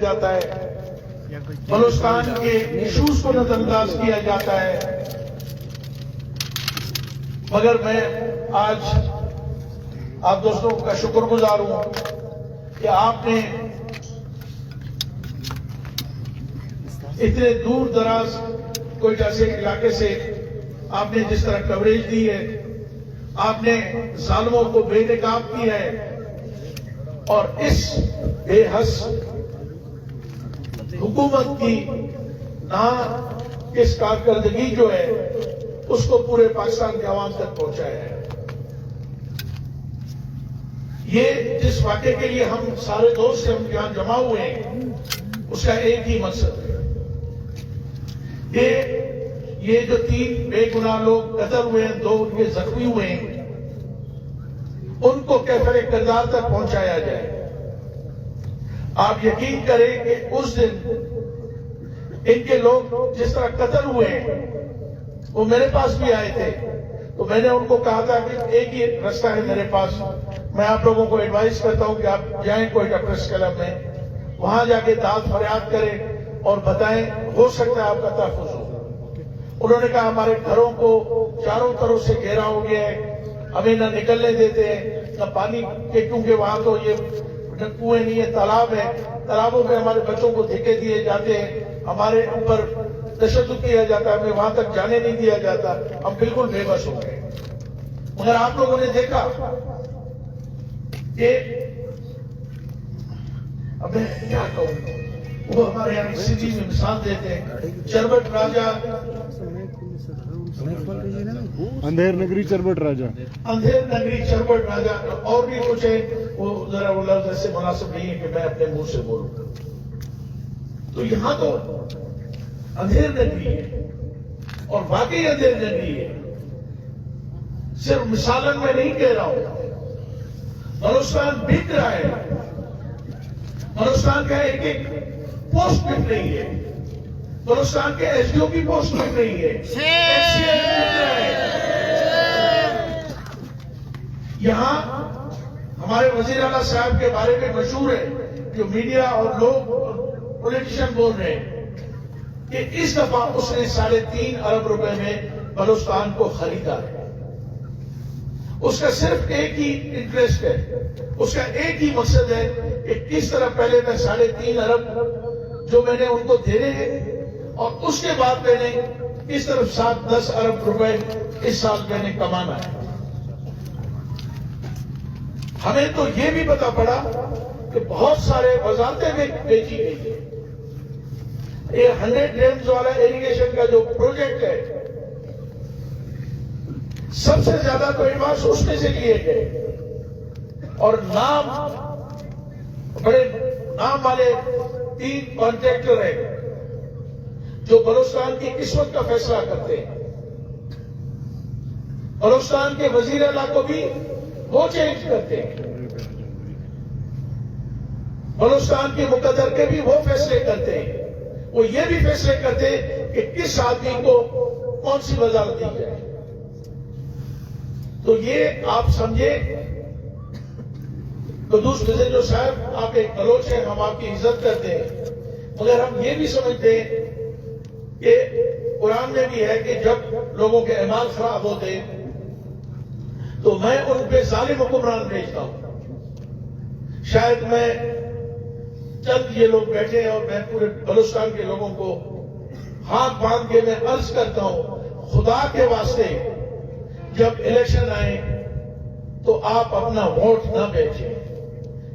جاتا ہے، بلوچستان کے ایشوز کو نظر انداز کیا جاتا ہے، مگر میں آج آپ دوستوں کا شکر گزار ہوں کہ آپ نے اتنے دور دراز کوئی جیسے علاقے سے آپ نے جس طرح کوریج دی ہے، آپ نے ظالموں کو بے نقاب کیا ہے اور اس بے حس حکومت کی کس کارکردگی جو ہے اس کو پورے پاکستان کے عوام تک پہنچایا ہے۔ یہ جس واقعے کے لیے ہم سارے دوست سے ہم یہاں جمع ہوئے ہیں اس کا ایک ہی مقصد ہے کہ یہ جو 3 بے گناہ لوگ قتل ہوئے ہیں، 2 ان کے زخمی ہوئے ہیں، ان کو کیفر کردار تک پہنچایا جائے۔ آپ یقین کریں کہ اس دن ان کے لوگ جس طرح قتل ہوئے ہیں وہ میرے پاس بھی آئے تھے، تو میں نے ان کو کہا تھا کہ ایک ہی راستہ ہے میرے پاس، میں آپ لوگوں کو ایڈوائز کرتا ہوں کہ آپ جائیں کوئٹہ پریس کلب میں، وہاں جا کے داد فریاد کریں اور بتائیں، ہو سکتا ہے آپ کا تحفظ ہو۔ انہوں نے کہا ہمارے گھروں کو چاروں طرف سے گھیرا ہو گیا ہے، ہمیں نہ نکلنے دیتے ہیں نہ پانی کے، کیونکہ وہاں تو یہ کنویں نہیں ہے، تالاب ہے، تالابوں میں ہمارے بچوں کو دھکے دیے جاتے ہیں، ہمارے اوپر تشدد کیا جاتا ہے، ہمیں وہاں تک جانے نہیں دیا جاتا، ہم بالکل بے بس ہو گئے۔ مگر آپ لوگوں نے دیکھا کہ اب میں کیا کہوں، وہ ہمارے یہاں سٹی میں مثال دیتے ہیں، چربٹ راجہ، اندھیر نگری چربٹ راجہ، اندھیر نگری چربٹ راجہ، اور بھی کچھ ہے، وہ ذرا وہ لفظ ایسے مناسب نہیں ہے کہ میں اپنے منہ سے بولوں۔ تو یہاں تو اندھیر نگری ہے اور واقعی اندھیر نگری ہے، صرف مثالن میں نہیں کہہ رہا ہوں، بلوچستان بک رہا ہے، بلوچستان کا ایک ایک پوسٹ بک رہی ہے، بلوچستان کے ایس ڈی او کی پوسٹ بک رہی ہے، یہاں ہمارے وزیر اعلیٰ صاحب کے بارے میں مشہور ہے، جو میڈیا اور لوگ پولیٹیشین بول رہے ہیں کہ اس دفعہ اس نے 3.5 ارب روپے میں بلوچستان کو خریدا ہے۔ اس کا صرف ایک ہی انٹرسٹ ہے، اس کا ایک ہی مقصد ہے کہ کس طرح پہلے میں 3.5 ارب جو میں نے ان کو دینے ہیں اور اس کے بعد میں نے کس طرح 7-10 ارب روپے اس سال میں نے کمانا ہے۔ ہمیں تو یہ بھی پتا پڑا کہ بہت سارے وزارتیں بھی بیچی گئی ہیں۔ یہ 100 ڈیمز والا ایریگیشن کا جو پروجیکٹ ہے، سب سے زیادہ تو ایڈوانس اس میں سے لیے گئے اور بڑے نام والے 3 کانٹریکٹر ہیں جو بلوچستان کی قسمت کا فیصلہ کرتے ہیں۔ بلوچستان کے وزیر اعلیٰ کو بھی وہ چینج کرتے ہیں، بلوچستان کے مقدر کے بھی وہ فیصلے کرتے ہیں، وہ یہ بھی فیصلے کرتے ہیں کہ کس آدمی کو کون سی وزارت دی جائے۔ تو یہ آپ سمجھے، قدوس وزیر صاحب آپ ایک بلوچ ہیں، ہم آپ کی عزت کرتے ہیں، مگر ہم یہ بھی سمجھتے ہیں کہ قرآن میں بھی ہے کہ جب لوگوں کے اعمال خراب ہوتے ہیں تو میں ان پہ ظالم حکمران بھیجتا ہوں۔ شاید میں چند یہ لوگ بیٹھے ہیں اور میں پورے بلوچستان کے لوگوں کو ہاتھ باندھ کے میں عرض کرتا ہوں، خدا کے واسطے جب الیکشن آئے تو آپ اپنا ووٹ نہ بیچیں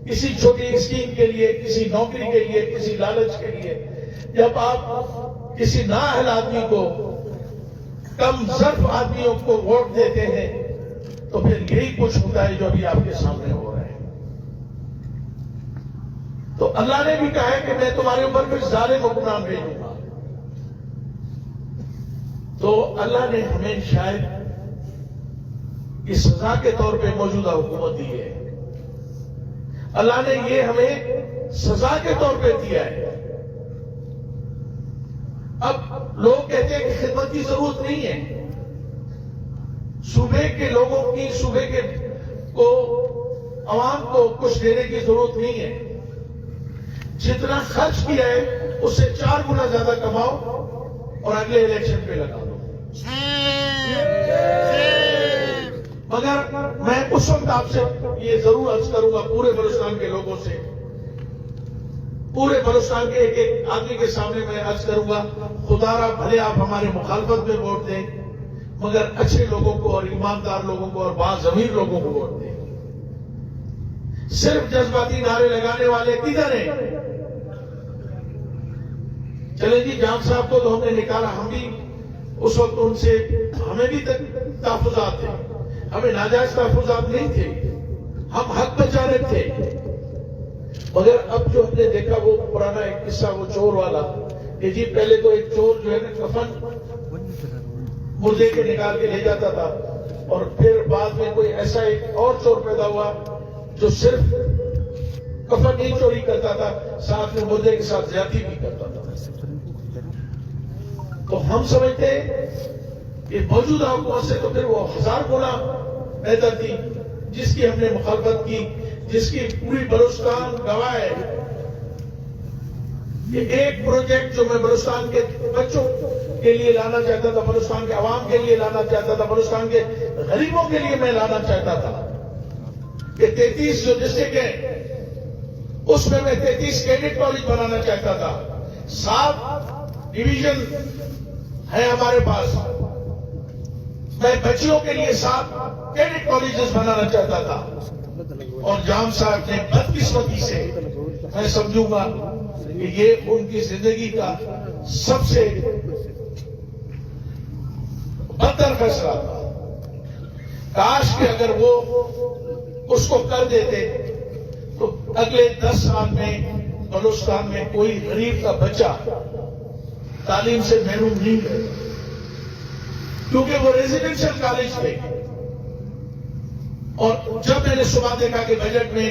کسی چھوٹی اسکیم کے لیے، کسی نوکری کے لیے، کسی لالچ کے لیے۔ جب آپ کسی نااہل آدمی کو، کم ظرف آدمیوں کو ووٹ دیتے ہیں تو پھر یہی کچھ ہوتا ہے جو ابھی آپ کے سامنے ہو رہا ہے۔ تو اللہ نے بھی کہا ہے کہ میں تمہارے اوپر پھر ظالم حکمران بھیجوں گا۔ تو اللہ نے ہمیں شاید اس سزا کے طور پہ موجودہ حکومت دی ہے، اللہ نے یہ ہمیں سزا کے طور پہ دیا ہے۔ اب لوگ کہتے ہیں کہ خدمت کی ضرورت نہیں ہے، صوبے کے لوگوں کی، صوبے کے کو، عوام کو کچھ دینے کی ضرورت نہیں ہے۔ جتنا خرچ کیا ہے اس سے 4 گنا زیادہ کماؤ اور اگلے الیکشن پہ لگا دو. مگر میں اس وقت آپ سے یہ ضرور عرض کروں گا پورے بلوچستان کے لوگوں سے, پورے بلوچستان کے ایک ایک آدمی کے سامنے میں عرض کروں گا, خدا را بھلے آپ ہمارے مخالفت میں ووٹ دیں مگر اچھے لوگوں کو اور ایماندار لوگوں کو اور باضمیر لوگوں کو ووٹ دیں. صرف جذباتی نعرے لگانے والے کدھر ہیں؟ چلیں جی, جام صاحب کو تو ہم نے نکالا, ہم بھی اس وقت ان سے ہمیں بھی تحفظات تھے, ہمیں ناجائز تحفظات نہیں تھے, ہم حق پہ جا رہے تھے. مگر اب جو ہم نے دیکھا وہ پرانا ایک قصہ وہ چور والا کہ جی پہلے تو ایک چور جو ہے نا کفن مردے کے نکال کے لے جاتا تھا اور پھر بعد میں کوئی ایسا ایک اور چور پیدا ہوا جو صرف کفن نہیں چوری کرتا تھا, ساتھ میں مردے کے ساتھ زیادتی بھی کرتا تھا. تو ہم سمجھتے کہ موجودہ حکومت سے تو پھر وہ 1000 گنا بہتر تھی جس کی ہم نے مخالفت کی, جس کی پوری بلوچستان گواہ ہے. یہ ایک پروجیکٹ جو میں بلوچستان کے بچوں کے لیے لانا چاہتا تھا, بلوچستان کے عوام کے لیے لانا چاہتا تھا, بلوچستان کے غریبوں کے لیے میں لانا چاہتا تھا کہ 33 جو ڈسٹرکٹ ہیں اس میں 33 کیڈٹ کالج بنانا چاہتا تھا, 7 ڈویژن ہے ہمارے پاس. میں بچیوں کے لیے 7 کیڈٹ کالجز بنانا چاہتا تھا اور جام صاحب نے بدقسمتی سے, میں سمجھوں گا کہ یہ ان کی زندگی کا سب سے بدتر فیصلہ تھا. کاش کہ اگر وہ اس کو کر دیتے تو اگلے 10 سال میں بلوچستان میں کوئی غریب کا بچہ تعلیم سے محروم نہیں رہے, کیونکہ وہ ریزیڈینشل کالج تھے. اور جب میں نے صبح دیکھا کہ بجٹ میں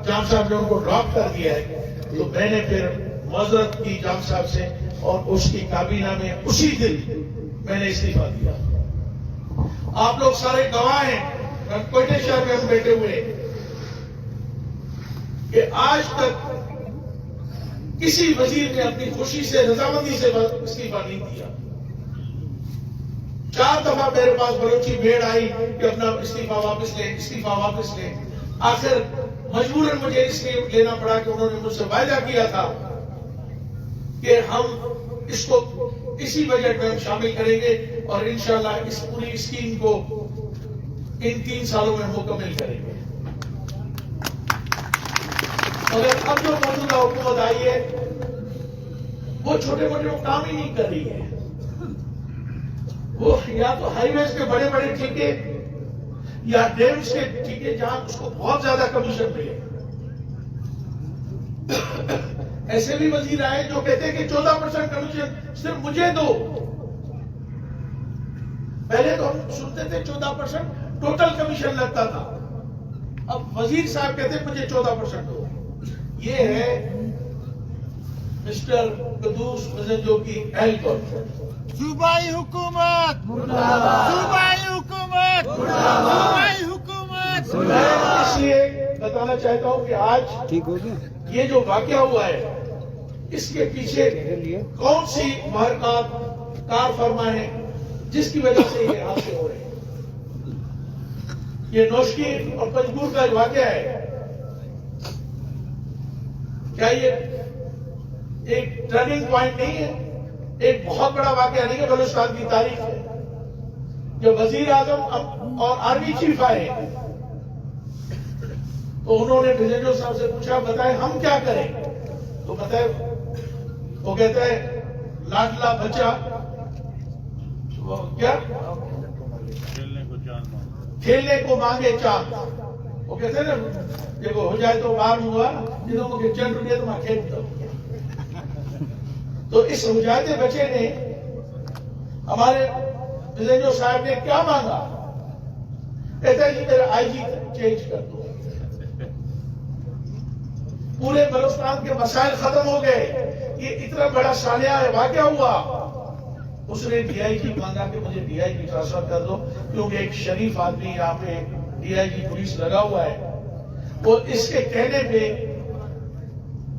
جام صاحب نے ان کو ڈراپ کر دیا ہے تو میں نے پھر معذرت کی جام صاحب سے اور اس کی کابینہ میں اسی دن میں نے استعفا دیا. آپ لوگ سارے گواہ ہیں, کوئٹہ شہر میں ہم بیٹھے ہوئے کہ آج تک کسی وزیر نے اپنی خوشی سے رضامندی سے استعفا نہیں دیا. 4 دفعہ میرے پاس بلوچی بھیڑ آئی کہ اپنا استعفا واپس لیں, استعفا واپس لیں. آخر مجبوراً مجھے اس لیے لینا پڑا کہ انہوں نے مجھ سے وعدہ کیا تھا کہ ہم اس کو اسی بجٹ میں ہم شامل کریں گے اور انشاءاللہ اس پوری اسکیم کو ان 3 سالوں میں مکمل کریں گے. مگر اب جو موجودہ حکومت آئی ہے وہ چھوٹے موٹے کام ہی نہیں کر رہی ہے. وہ یا تو ہائی ویز کے بڑے بڑے ٹھیکے یا ڈیمز کے ٹھیکے جہاں اس کو بہت زیادہ کمیشن ملے. ایسے بھی وزیر آئے جو کہتے ہیں کہ 14% کمیشن صرف مجھے دو. پہلے تو ہم سنتے تھے 14% ٹوٹل کمیشن لگتا تھا, اب وزیر صاحب کہتے ہیں مجھے 14% دو. یہ ہے مسٹر قدوس مزنجو کی اہل کانفرنس. صوبائی حکومت صوبائی حکومت صوبائی حکومت. میں اس لیے بتانا چاہتا ہوں کہ آج ٹھیک ہو گیا. یہ جو واقعہ ہوا ہے اس کے پیچھے کون سی محرکات کار فرما ہے جس کی وجہ سے یہ حادثے ہو رہے ہیں. یہ نوشکی اور پنجگور کا جو واقعہ ہے, کیا یہ ایک ٹرننگ پوائنٹ نہیں ہے, ایک بہت بڑا واقعہ نہیں ہے بلوچستان کی تاریخ ہے. جب وزیر اعظم اور آرمی چیف آئے تو انہوں نے مزنجو صاحب سے پوچھا بتائیں ہم کیا کریں, تو بتائے وہ کہتا ہے لاڈلا بچہ کیا کھیلنے کو مانگے چاند. وہ کہتے ہیں نا دیکھو ہو جائے تو باہر ہوا جنہوں کو چل رہی تو میں کھیلتا ہوں. تو اس مجاہدے بچے نے ہمارے مزنجو صاحب نے کیا مانگا, کہتا ہے جی میرا آئی جی چینج کر دو. پورے بلوچستان کے مسائل ختم ہو گئے. یہ اتنا بڑا سانحہ واقعہ ہوا, اس نے ڈی آئی جی مانگا کہ مجھے ڈی آئی جی ٹرانسفر کر دو کیونکہ ایک شریف آدمی یہاں پہ ڈی آئی جی پولیس لگا ہوا ہے. وہ اس کے کہنے پہ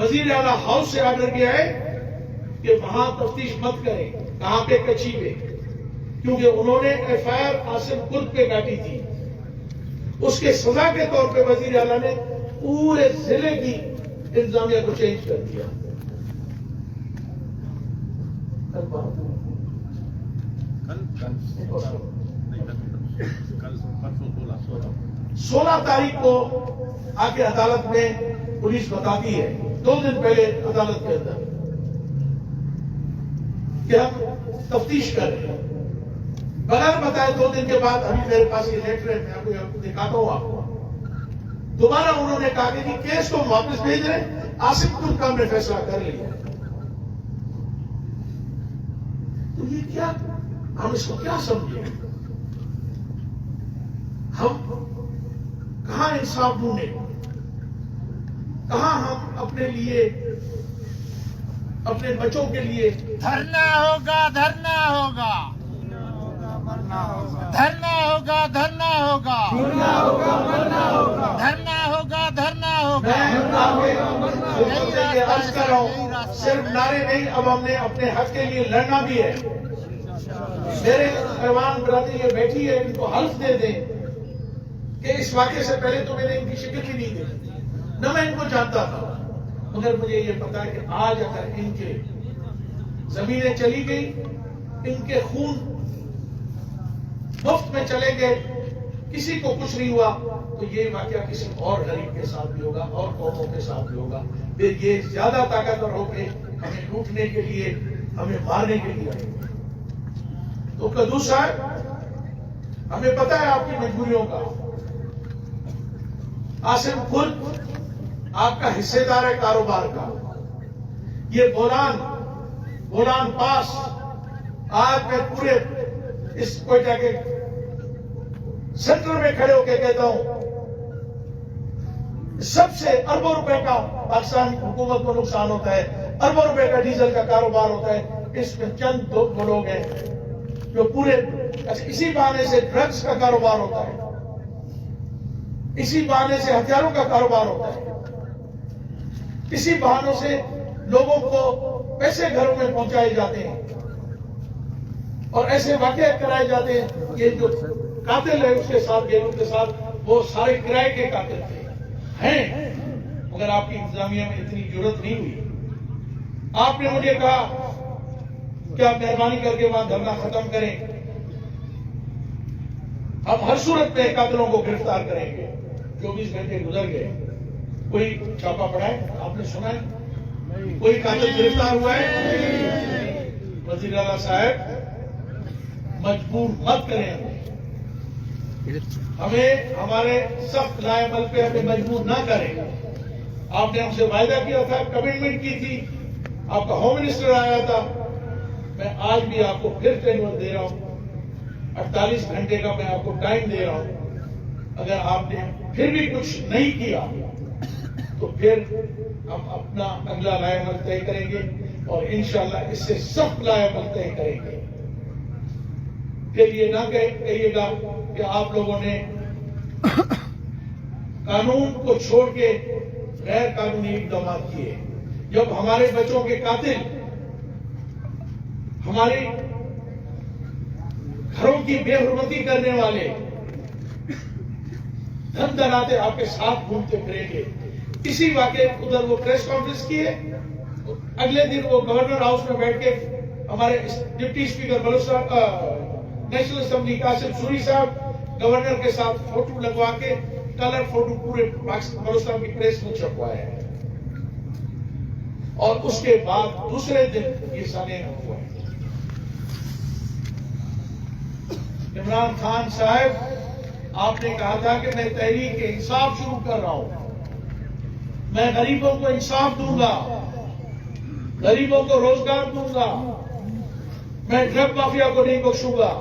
وزیر اعلیٰ ہاؤس سے آرڈر کیا ہے کہ وہاں تفتیش مت کریں. کہاں پہ؟ کچھی پہ. کیونکہ انہوں نے ایف آئی آر عاصم کرد پہ کاٹی تھی. اس کے سزا کے طور پہ وزیر اعلیٰ نے پورے ضلع کی انتظامیہ کو چینج کر دیا. 16 تاریخ کو آ کے عدالت میں پولیس بتاتی ہے 2 دن پہلے عدالت کے اندر کہ ہم تفتیش کر رہے ہیں. بغیر بتائے 2 دن کے بعد ابھی میرے پاس یہ لیٹر ہے, میں آپ کو دکھاتا ہوں. آپ کو دوبارہ انہوں نے کہا کہ کیس کو واپس بھیج رہے ہیں, عاصم کرد کا ہم نے فیصلہ کر لیا. تو یہ کیا, ہم اس کو کیا سمجھیں؟ ہم کہاں انصاف ڈھونڈیں؟ کہاں ہم اپنے لیے, اپنے بچوں کے لیے دھرنا ہوگا, دھرنا ہوگا, دھرنا ہوگا, دھرنا ہوگا, دھرنا ہوگا, دھرنا ہوگا. میں یہ عرض کر رہا ہوں, صرف نعرے نہیں, اب ہم نے اپنے حق کے لیے لڑنا بھی ہے. میرے ایوان برادری یہ بیٹھی ہے, ان کو حلف دے دیں کہ اس واقعے سے پہلے تو میں نے ان کی شکل بھی نہیں دیکھی, نہ میں ان کو جانتا تھا, مگر مجھے یہ پتا ہے کہ آج اگر ان کے زمینیں چلی گئی, ان کے خون مفت میں چلے گئے, کسی کو کچھ نہیں ہوا, تو یہ واقعہ کسی اور غریب کے ساتھ بھی ہوگا, اور قوموں کے ساتھ بھی ہوگا. پھر یہ زیادہ طاقتور ہو کے ہمیں لوٹنے کے لیے, ہمیں مارنے کے لیے آئے. تو قدوس صاحب, ہمیں پتا ہے آپ کی مجبوریوں کا. عاصم کرد آپ کا حصے دار ہے کاروبار کا. یہ بولان پاس, آج میں پورے اس کوئٹہ کے سینٹر میں کھڑے ہو کے کہتا ہوں, سب سے اربوں روپے کا پاکستان حکومت کو نقصان ہوتا ہے, اربوں روپے کا ڈیزل کا کاروبار ہوتا ہے. اس میں چند دو لوگ ہیں جو پورے, اسی بہانے سے ڈرگز کا کاروبار ہوتا ہے, اسی بہانے سے ہتھیاروں کا کاروبار ہوتا ہے, اسی بہانوں سے لوگوں کو پیسے گھروں میں پہنچائے جاتے ہیں, اور ایسے واقعے کرائے جاتے ہیں. یہ جو قاتل ہے اس کے ساتھ, گیلوں کے ساتھ, وہ سارے کرائے کے قاتل تھے ہیں, مگر آپ کی انتظامیہ میں اتنی ضرورت نہیں ہوئی. آپ نے مجھے کہا کہ آپ مہربانی کر کے وہاں دھرنا ختم کریں, ہم ہر صورت میں قاتلوں کو گرفتار کریں گے. 24 گھنٹے گزر گئے, کوئی چھاپا پڑا ہے؟ آپ نے سنا ہے کوئی قاتل گرفتار ہوا ہے؟ وزیر اعلیٰ صاحب, مجبور مت کریں ہمیں, ہمارے سخت لائے عمل پہ ہمیں مجبور نہ کریں. آپ نے ہم سے وعدہ کیا تھا, کمٹمنٹ کی تھی, آپ کا ہوم منسٹر آیا تھا. میں آج بھی آپ کو پھر ٹینور دے رہا ہوں, 48 گھنٹے کا میں آپ کو ٹائم دے رہا ہوں. اگر آپ نے پھر بھی کچھ نہیں کیا تو پھر ہم اپنا اگلا لائے عمل طے کریں گے, اور انشاءاللہ اس سے سخت لائے عمل طے کریں گے. پھر یہ نہ کہیے گا کہ آپ لوگوں نے قانون کو چھوڑ کے غیر قانونی اقدامات کیے. جب ہمارے بچوں کے قاتل ہمارے گھروں کی بے حرمتی کرنے والے دھن دھناتے آپ کے ساتھ گھومتے پھریں گے. اسی واقعے ادھر وہ پریس کانفرنس کیے, اگلے دن وہ گورنر ہاؤس میں بیٹھ کے ہمارے deputy speaker national assembly Qasim sorry صاحب گورنر کے ساتھ فوٹو لگوا کے کلر فوٹو پورے بلوچستان کی پریس میں چھپوایا ہے. اور اس کے بعد دوسرے دن یہ سنے ہوا ہے. عمران خان صاحب, آپ نے کہا تھا کہ میں تحریک انصاف شروع کر رہا ہوں, میں غریبوں کو انصاف دوں گا, غریبوں کو روزگار دوں گا, میں ڈرگ مافیا کو نہیں بخشوں گا.